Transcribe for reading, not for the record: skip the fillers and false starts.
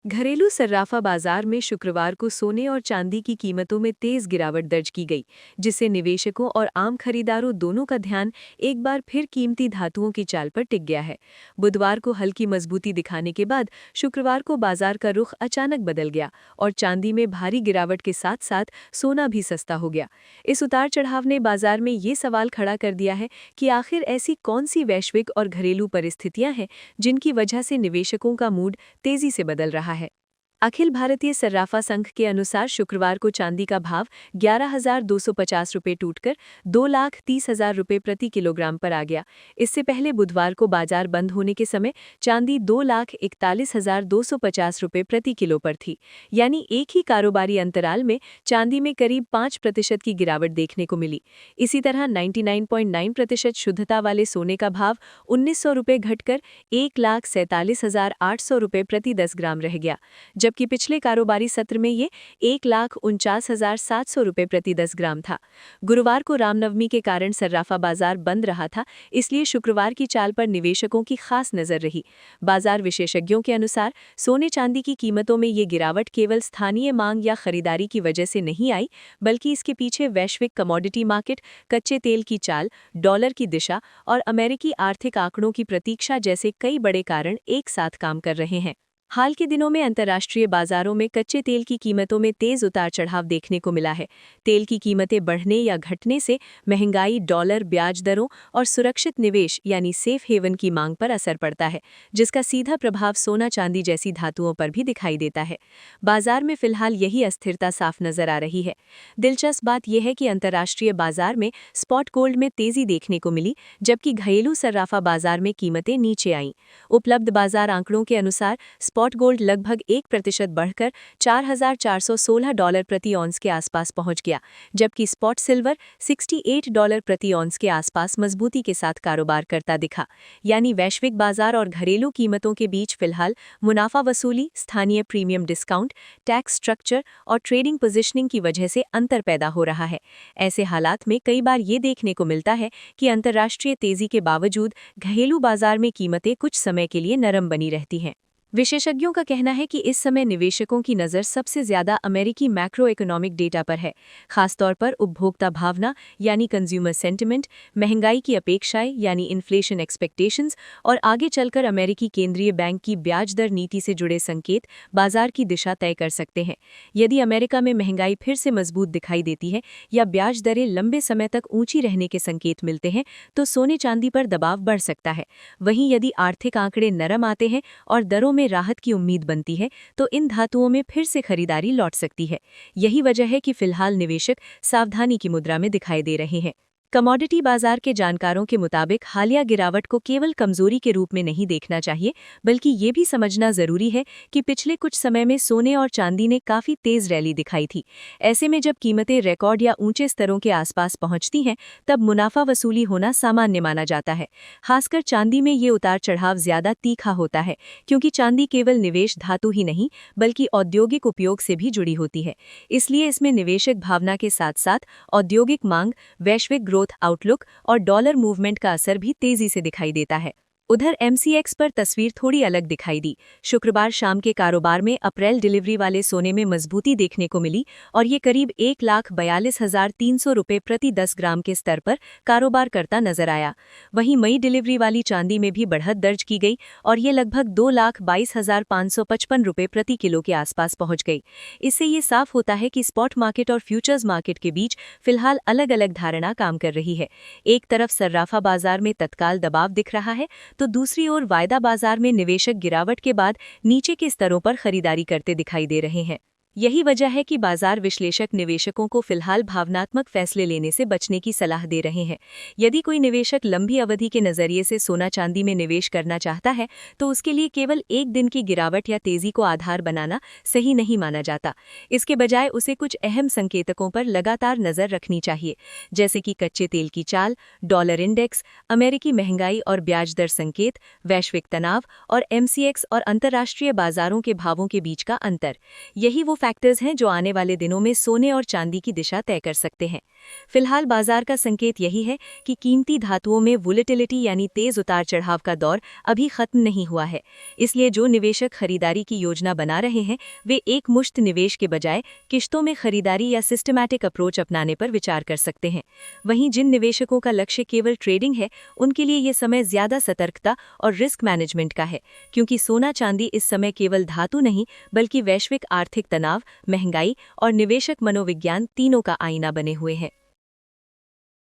घरेलू सर्राफा बाजार में शुक्रवार को सोने और चांदी की कीमतों में तेज गिरावट दर्ज की गई, जिससे निवेशकों और आम खरीदारों दोनों का ध्यान एक बार फिर कीमती धातुओं की चाल पर टिक गया है। बुधवार को हल्की मजबूती दिखाने के बाद शुक्रवार को बाजार का रुख अचानक बदल गया और चांदी में भारी गिरावट के साथ साथ सोना भी सस्ता हो गया। इस उतार चढ़ाव ने बाजार में ये सवाल खड़ा कर दिया है कि आखिर ऐसी कौन सी वैश्विक और घरेलू परिस्थितियां हैं जिनकी वजह से निवेशकों का मूड तेजी से बदल रहा है। अखिल भारतीय सर्राफा संघ के अनुसार शुक्रवार को चांदी का भाव 11,250 रुपये टूटकर 2,30,000 रुपये प्रति किलोग्राम पर आ गया। इससे पहले बुधवार को बाजार बंद होने के समय चांदी 2,41,250 रुपये प्रति किलो पर थी, यानी एक ही कारोबारी अंतराल में चांदी में करीब 5% की गिरावट देखने को मिली। इसी तरह 99.9% शुद्धता वाले सोने का भाव 1,900 रुपये घटकर 1,47,800 रुपये प्रति 10 ग्राम रह गया, जबकि पिछले कारोबारी सत्र में ये 1,49,700 रुपये प्रति 10 ग्राम था। गुरुवार को रामनवमी के कारण सर्राफा बाजार बंद रहा था, इसलिए शुक्रवार की चाल पर निवेशकों की खास नजर रही। बाजार विशेषज्ञों के अनुसार सोने चांदी की कीमतों में ये गिरावट केवल स्थानीय मांग या खरीदारी की वजह से नहीं आई, बल्कि इसके पीछे वैश्विक कमोडिटी मार्केट, कच्चे तेल की चाल, डॉलर की दिशा और अमेरिकी आर्थिक आंकड़ों की प्रतीक्षा जैसे कई बड़े कारण एक साथ काम कर रहे हैं। हाल के दिनों में अंतर्राष्ट्रीय बाजारों में कच्चे तेल की कीमतों में तेज उतार चढ़ाव देखने को मिला है। तेल की कीमतें बढ़ने या घटने से महंगाई, डॉलर, ब्याज दरों और सुरक्षित निवेश यानी सेफ हेवन की मांग पर असर पड़ता है, जिसका सीधा प्रभाव सोना चांदी जैसी धातुओं पर भी दिखाई देता है। बाजार में फिलहाल यही अस्थिरता साफ नजर आ रही है। दिलचस्प बात यह है कि अंतर्राष्ट्रीय बाजार में स्पॉट गोल्ड में तेजी देखने को मिली, जबकि घरेलू सर्राफा बाजार में कीमतें नीचे आईं। उपलब्ध बाजार आंकड़ों के अनुसार स्पॉट गोल्ड लगभग 1% बढ़कर $4,416 प्रति ऑन्स के आसपास पहुंच गया, जबकि स्पॉट सिल्वर $68 प्रति ऑन्स के आसपास मजबूती के साथ कारोबार करता दिखा। यानी वैश्विक बाजार और घरेलू कीमतों के बीच फिलहाल मुनाफा वसूली, स्थानीय प्रीमियम डिस्काउंट, टैक्स स्ट्रक्चर और ट्रेडिंग पोजीशनिंग की वजह से अंतर पैदा हो रहा है। ऐसे हालात में कई बार ये देखने को मिलता है कि अंतर्राष्ट्रीय तेजी के बावजूद घरेलू बाजार में कीमतें कुछ समय के लिए नरम बनी रहती हैं। विशेषज्ञों का कहना है कि इस समय निवेशकों की नज़र सबसे ज़्यादा अमेरिकी मैक्रो इकोनॉमिक डेटा पर है, खासतौर पर उपभोक्ता भावना यानी कंज्यूमर सेंटिमेंट, महंगाई की अपेक्षाएं यानी इन्फ्लेशन एक्सपेक्टेशंस और आगे चलकर अमेरिकी केंद्रीय बैंक की ब्याज दर नीति से जुड़े संकेत बाजार की दिशा तय कर सकते हैं। यदि अमेरिका में महंगाई फिर से मजबूत दिखाई देती है या ब्याज दरें लंबे समय तक ऊंची रहने के संकेत मिलते हैं तो सोने चांदी पर दबाव बढ़ सकता है। वहीं यदि आर्थिक आंकड़े नरम आते हैं और दरों में राहत की उम्मीद बनती है तो इन धातुओं में फिर से खरीदारी लौट सकती है। यही वजह है कि फिलहाल निवेशक सावधानी की मुद्रा में दिखाई दे रहे हैं। कमोडिटी बाजार के जानकारों के मुताबिक हालिया गिरावट को केवल कमजोरी के रूप में नहीं देखना चाहिए, बल्कि ये भी समझना जरूरी है कि पिछले कुछ समय में सोने और चांदी ने काफी तेज रैली दिखाई थी। ऐसे में जब कीमतें रिकॉर्ड या ऊंचे स्तरों के आसपास पहुंचती हैं, तब मुनाफा वसूली होना सामान्य माना जाता है। खासकर चांदी में ये उतार चढ़ाव ज्यादा तीखा होता है, क्योंकि चांदी केवल निवेश धातु ही नहीं बल्कि औद्योगिक उपयोग से भी जुड़ी होती है। इसलिए इसमें निवेशक भावना के साथ साथ औद्योगिक मांग, वैश्विक ग्रोथ आउटलुक और डॉलर मूवमेंट का असर भी तेजी से दिखाई देता है। उधर MCX पर तस्वीर थोड़ी अलग दिखाई दी। शुक्रवार शाम के कारोबार में अप्रैल डिलीवरी वाले सोने में मजबूती देखने को मिली और ये करीब 1,42,300 रुपये प्रति 10 ग्राम के स्तर पर कारोबार करता नजर आया। वहीं मई डिलीवरी वाली चांदी में भी बढ़त दर्ज की गई और ये लगभग 2,22,555 रुपये प्रति किलो के आसपास पहुंच गई। इससे ये साफ होता है कि स्पॉट मार्केट और फ्यूचर्स मार्केट के बीच फिलहाल अलग अलग धारणा काम कर रही है। एक तरफ सर्राफा बाजार में तत्काल दबाव दिख रहा है तो दूसरी ओर वायदा बाजार में निवेशक गिरावट के बाद नीचे के स्तरों पर खरीदारी करते दिखाई दे रहे हैं। यही वजह है कि बाजार विश्लेषक निवेशकों को फिलहाल भावनात्मक फैसले लेने से बचने की सलाह दे रहे हैं। यदि कोई निवेशक लंबी अवधि के नजरिए से सोना चांदी में निवेश करना चाहता है तो उसके लिए केवल एक दिन की गिरावट या तेजी को आधार बनाना सही नहीं माना जाता। इसके बजाय उसे कुछ अहम संकेतकों पर लगातार नजर रखनी चाहिए, जैसे कि कच्चे तेल की चाल, डॉलर इंडेक्स, अमेरिकी महंगाई और ब्याज दर संकेत, वैश्विक तनाव और MCX और अंतर्राष्ट्रीय बाजारों के भावों के बीच का अंतर। यही वो फैक्टर्स हैं जो आने वाले दिनों में सोने और चांदी की दिशा तय कर सकते हैं। फिलहाल बाजार का संकेत यही है कि कीमती धातुओं में वोलेटिलिटी यानी तेज उतार चढ़ाव का दौर अभी खत्म नहीं हुआ है। इसलिए जो निवेशक खरीदारी की योजना बना रहे हैं वे एक मुश्त निवेश के बजाय किश्तों में खरीदारी या सिस्टमैटिक अप्रोच अपनाने पर विचार कर सकते हैं। वहीं जिन निवेशकों का लक्ष्य केवल ट्रेडिंग है उनके लिए ये समय ज्यादा सतर्कता और रिस्क मैनेजमेंट का है, क्योंकि सोना चांदी इस समय केवल धातु नहीं बल्कि वैश्विक आर्थिक तनाव, महंगाई और निवेशक मनोविज्ञान तीनों का आईना बने हुए हैं।